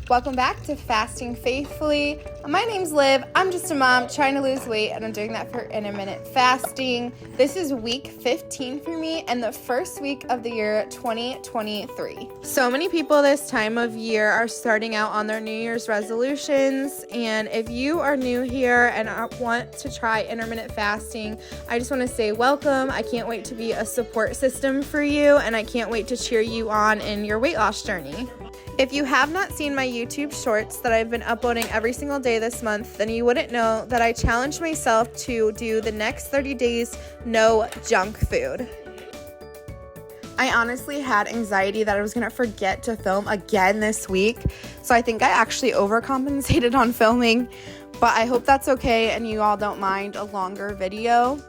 Welcome back to Fasting Faithfully. My name's Liv. I'm just a mom trying to lose weight, and I'm doing that for intermittent fasting. This is week 15 for me and the first week of the year 2023. So many people this time of year are starting out on their New Year's resolutions, and if you are new here and want to try intermittent fasting, I just want to say welcome. I can't wait to be a support system for you, and I can't wait to cheer you on in your weight loss journey. If you have not seen my YouTube shorts that I've been uploading every single day this month, then you wouldn't know that I challenged myself to do the next 30 days no junk food. I honestly had anxiety that I was going to forget to film again this week, so I think I actually overcompensated on filming, but I hope that's okay and you all don't mind a longer video.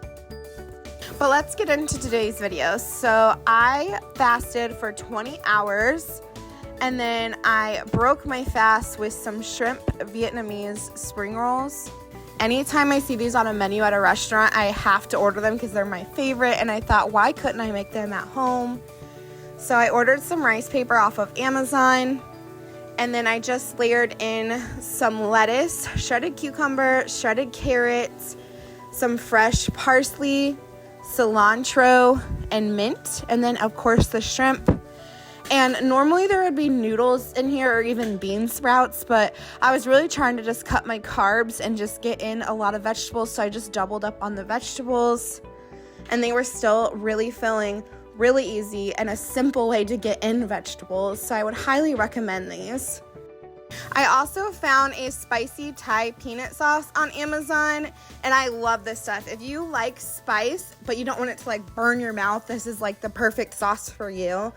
But let's get into today's video. So I fasted for 20 hours. And then I broke my fast with some shrimp Vietnamese spring rolls. Anytime I see these on a menu at a restaurant, I have to order them because they're my favorite. And I thought, why couldn't I make them at home? So I ordered some rice paper off of Amazon. And then I just layered in some lettuce, shredded cucumber, shredded carrots, some fresh parsley, cilantro, and mint. And then, of course, the shrimp. And normally there would be noodles in here or even bean sprouts, but I was really trying to just cut my carbs and just get in a lot of vegetables, so I just doubled up on the vegetables. And they were still really filling, really easy, and a simple way to get in vegetables, so I would highly recommend these. I also found a spicy Thai peanut sauce on Amazon, and I love this stuff. If you like spice, but you don't want it to burn your mouth, this is the perfect sauce for you.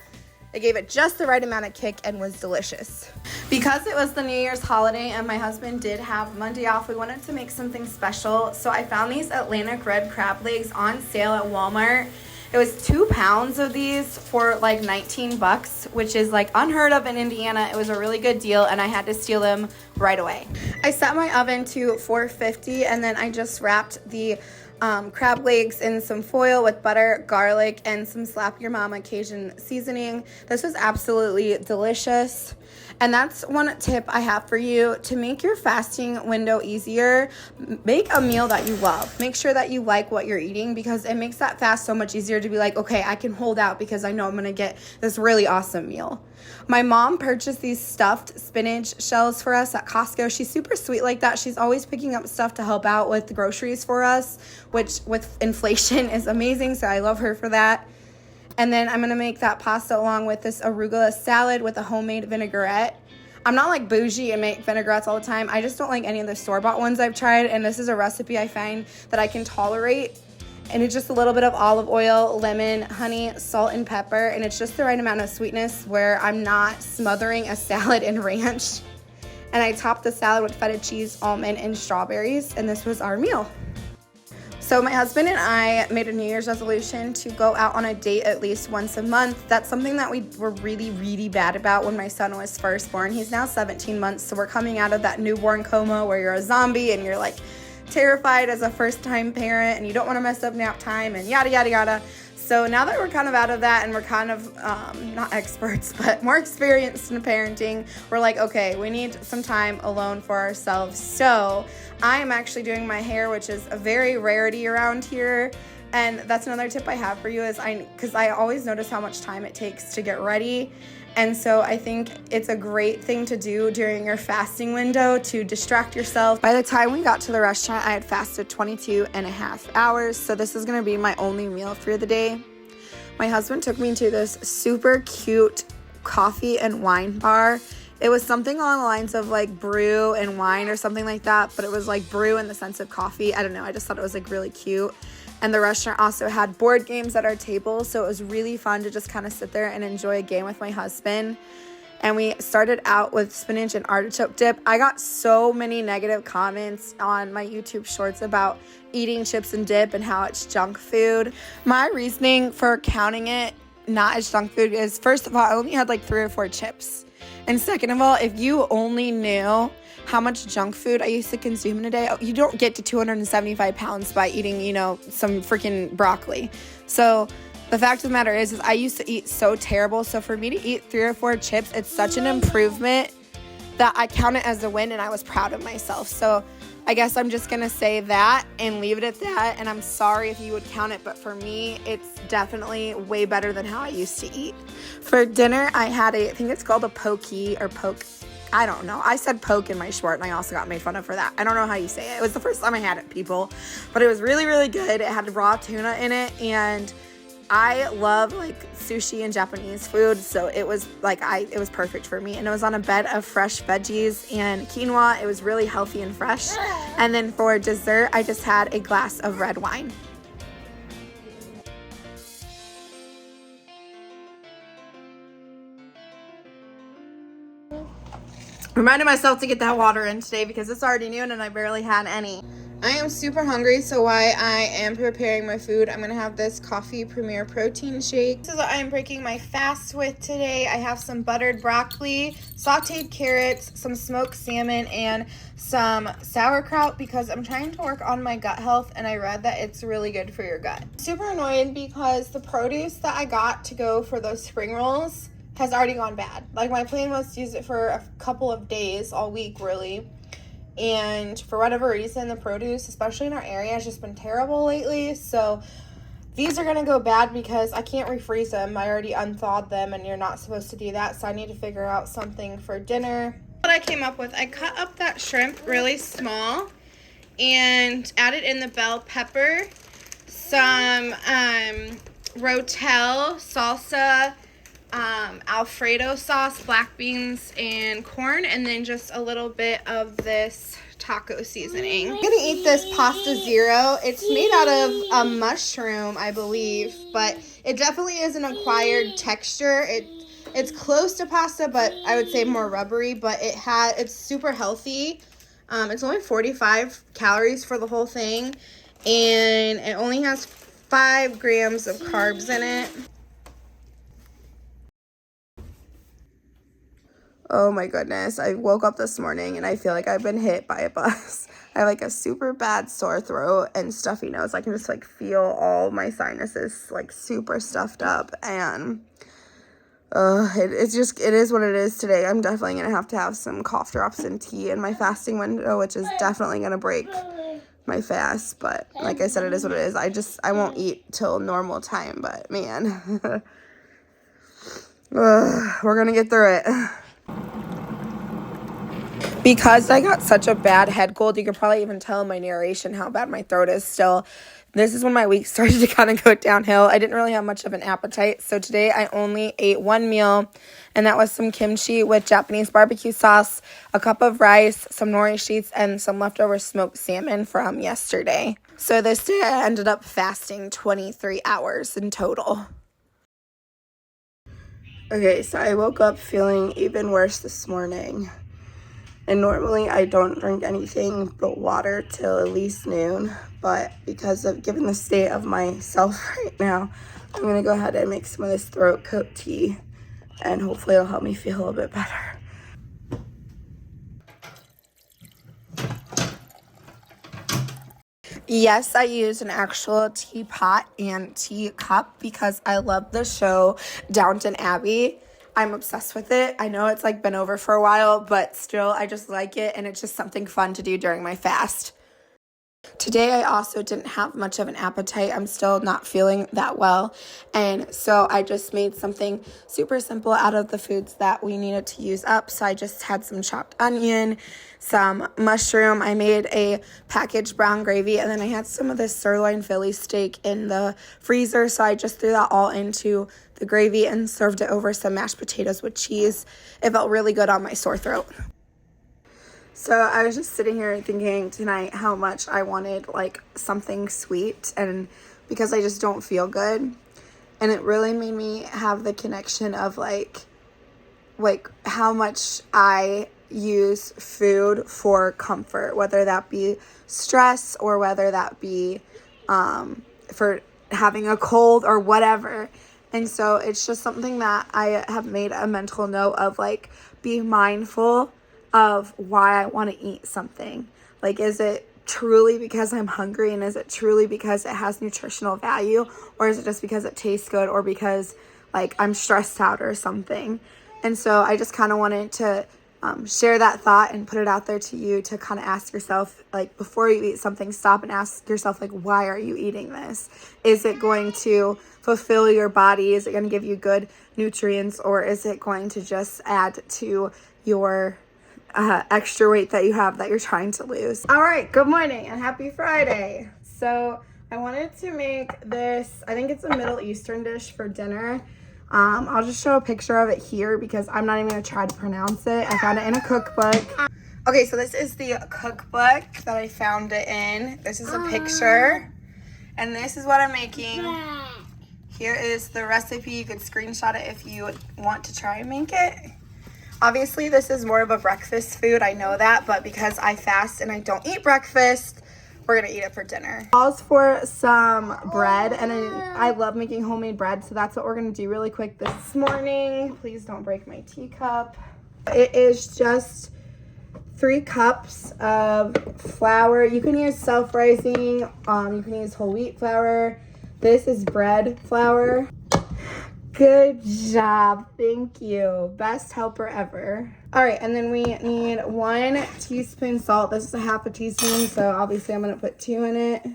It gave it just the right amount of kick and was delicious. Because it was the New Year's holiday and my husband did have Monday off, we wanted to make something special. So I found these Atlantic red crab legs on sale at Walmart. It was 2 pounds of these for $19, which is unheard of in Indiana. It was a really good deal and I had to steal them right away. I set my oven to 450 and then I just wrapped the crab legs in some foil with butter, garlic, and some Slap Your Mama Cajun seasoning. This was absolutely delicious. And that's one tip I have for you to make your fasting window easier. Make a meal that you love. Make sure that you like what you're eating because it makes that fast so much easier to be okay, I can hold out because I know I'm going to get this really awesome meal. My mom purchased these stuffed spinach shells for us at Costco. She's super sweet like that. She's always picking up stuff to help out with the groceries for us, which with inflation is amazing, so I love her for that. And then I'm going to make that pasta along with this arugula salad with a homemade vinaigrette. I'm not bougie and make vinaigrettes all the time. I just don't like any of the store-bought ones I've tried, and this is a recipe I find that I can tolerate. And it's just a little bit of olive oil, lemon, honey, salt, and pepper. And it's just the right amount of sweetness where I'm not smothering a salad in ranch. And I topped the salad with feta cheese, almond, and strawberries. And this was our meal. So my husband and I made a New Year's resolution to go out on a date at least once a month. That's something that we were really, really bad about when my son was first born. He's now 17 months. So we're coming out of that newborn coma where you're a zombie and you're terrified as a first-time parent and you don't want to mess up nap time and yada, yada, yada. So now that we're kind of out of that and we're kind of not experts, but more experienced in parenting, we're okay, we need some time alone for ourselves. So I am actually doing my hair, which is a very rarity around here. And that's another tip I have for you is because I always notice how much time it takes to get ready. And so I think it's a great thing to do during your fasting window to distract yourself. By the time we got to the restaurant, I had fasted 22 and a half hours. So this is going to be my only meal for the day. My husband took me to this super cute coffee and wine bar. It was something along the lines of brew and wine or something like that. But it was brew in the sense of coffee. I don't know. I just thought it was really cute. And the restaurant also had board games at our table, so it was really fun to just kind of sit there and enjoy a game with my husband. And we started out with spinach and artichoke dip. I got so many negative comments on my YouTube shorts about eating chips and dip and how it's junk food. My reasoning for counting it not as junk food is, first of all, I only had 3 or 4 chips. And second of all, if you only knew how much junk food I used to consume in a day, you don't get to 275 pounds by eating, some freaking broccoli. So the fact of the matter is I used to eat so terrible. So for me to eat 3 or 4 chips, it's such an improvement that I count it as a win and I was proud of myself. So I guess I'm just going to say that and leave it at that. And I'm sorry if you would count it, but for me, it's definitely way better than how I used to eat. For dinner, I had I think it's called a pokey or poke. I don't know. I said poke in my short, and I also got made fun of for that. I don't know how you say it. It was the first time I had it, people. But it was really, really good. It had raw tuna in it, and I love, like, sushi and Japanese food, so it was, like, it was perfect for me. And it was on a bed of fresh veggies and quinoa. It was really healthy and fresh. And then for dessert, I just had a glass of red wine. Reminded myself to get that water in today because it's already noon and I barely had any. I am super hungry, so while I am preparing my food, I'm going to have this coffee premier protein shake. This is what I am breaking my fast with today. I have some buttered broccoli, sauteed carrots, some smoked salmon, and some sauerkraut because I'm trying to work on my gut health, and I read that it's really good for your gut. Super annoyed because the produce that I got to go for those spring rolls has already gone bad. Like, my plan was to use it for a couple of days, all week really. And for whatever reason, the produce, especially in our area, has just been terrible lately. So these are going to go bad because I can't refreeze them. I already unthawed them, and you're not supposed to do that. So I need to figure out something for dinner. What I came up with, I cut up that shrimp really small and added in the bell pepper, some rotel salsa, Alfredo sauce, black beans, and corn, and then just a little bit of this taco seasoning. I'm gonna eat this pasta zero. It's made out of a mushroom, I believe, but it definitely is an acquired texture. It's close to pasta, but I would say more rubbery, but it's super healthy. It's only 45 calories for the whole thing, and it only has 5 grams of carbs in it. Oh my goodness, I woke up this morning and I feel like I've been hit by a bus. I have like a super bad sore throat and stuffy nose. I can just like feel all my sinuses like super stuffed up, and it is what it is today. I'm definitely going to have some cough drops and tea in my fasting window, which is definitely going to break my fast. But like I said, it is what it is. I won't eat till normal time, but man, we're going to get through it. Because I got such a bad head cold, you can probably even tell in my narration how bad my throat is still. This is when my week started to kind of go downhill. I didn't really have much of an appetite, so today I only ate one meal, and that was some kimchi with Japanese barbecue sauce, a cup of rice, some nori sheets, and some leftover smoked salmon from yesterday. So this day I ended up fasting 23 hours in total. Okay, so I woke up feeling even worse this morning. And normally I don't drink anything but water till at least noon. But given the state of myself right now, I'm going to go ahead and make some of this throat coat tea. And hopefully it'll help me feel a little bit better. Yes, I use an actual teapot and teacup because I love the show Downton Abbey. I'm obsessed with it. I know it's like been over for a while, but still I just like it, and it's just something fun to do during my fast. Today I also didn't have much of an appetite. I'm still not feeling that well, and so I just made something super simple out of the foods that we needed to use up. So I just had some chopped onion, some mushroom. I made a packaged brown gravy, and then I had some of this sirloin Philly steak in the freezer, so I just threw that all into the gravy and served it over some mashed potatoes with cheese. It felt really good on my sore throat. So I was just sitting here thinking tonight how much I wanted like something sweet, and because I just don't feel good, and it really made me have the connection of like how much I use food for comfort, whether that be stress or whether that be for having a cold or whatever. And so it's just something that I have made a mental note of, like, be mindful of why I want to eat something. Like, is it truly because I'm hungry, and is it truly because it has nutritional value, or is it just because it tastes good, or because like I'm stressed out or something? And so I just kind of wanted to share that thought and put it out there to you to kind of ask yourself, like, before you eat something, stop and ask yourself, like, why are you eating this? Is it going to fulfill your body? Is it going to give you good nutrients, or is it going to just add to your extra weight that you have that you're trying to lose? All right, good morning and happy Friday. So I wanted to make this, I think it's a Middle Eastern dish for dinner. I'll just show a picture of it here because I'm not even gonna try to pronounce it. I found it in a cookbook. Okay, so this is the cookbook that I found it in. This is a picture, and this is what I'm making. Here is the recipe. You could screenshot it if you want to try and make it. Obviously, this is more of a breakfast food, I know that, but because I fast and I don't eat breakfast, we're gonna eat it for dinner. Calls for some bread, and I love making homemade bread, so that's what we're gonna do really quick this morning. Please don't break my teacup. It is just 3 cups of flour. You can use self-rising, you can use whole wheat flour. This is bread flour. Good job, thank you. Best helper ever. All right, and then we need 1 teaspoon salt. This is a half a teaspoon, so obviously I'm gonna put 2 in it.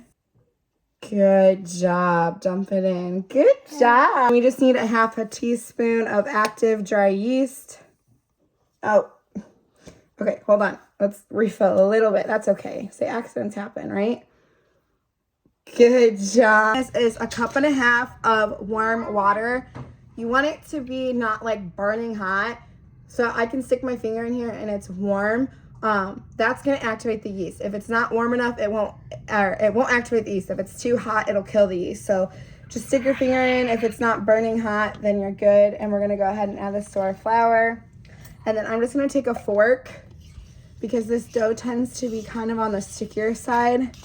Good job, dump it in. Good job. We just need a half a teaspoon of active dry yeast. Oh, okay, hold on. Let's refill a little bit, that's okay. Say accidents happen, right? Good job. This is a 1.5 cups of warm water. You want it to be not like burning hot. So I can stick my finger in here and it's warm. That's gonna activate the yeast. If it's not warm enough, it won't activate the yeast. If it's too hot, it'll kill the yeast. So just stick your finger in. If it's not burning hot, then you're good. And we're gonna go ahead and add this to our flour. And then I'm just gonna take a fork because this dough tends to be kind of on the stickier side.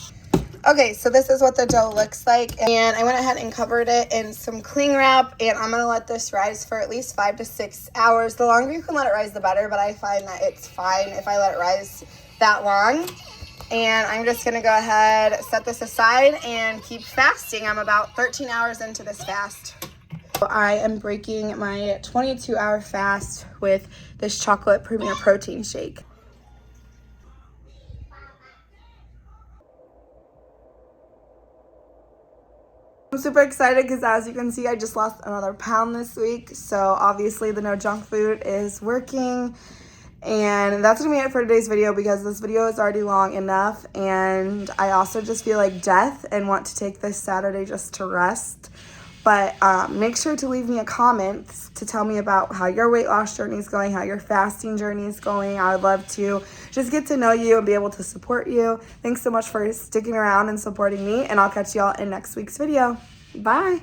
Okay, so this is what the dough looks like, and I went ahead and covered it in some cling wrap, and I'm gonna let this rise for at least 5 to 6 hours. The longer you can let it rise, the better, but I find that it's fine if I let it rise that long. And I'm just gonna go ahead, set this aside, and keep fasting. I'm about 13 hours into this fast. I am breaking my 22-hour fast with this chocolate premier protein shake. I'm super excited because, as you can see, I just lost another pound this week. So obviously the no junk food is working. And that's going to be it for today's video because this video is already long enough. And I also just feel like death and want to take this Saturday just to rest. But make sure to leave me a comment to tell me about how your weight loss journey is going, how your fasting journey is going. I would love to just get to know you and be able to support you. Thanks so much for sticking around and supporting me, and I'll catch y'all in next week's video. Bye.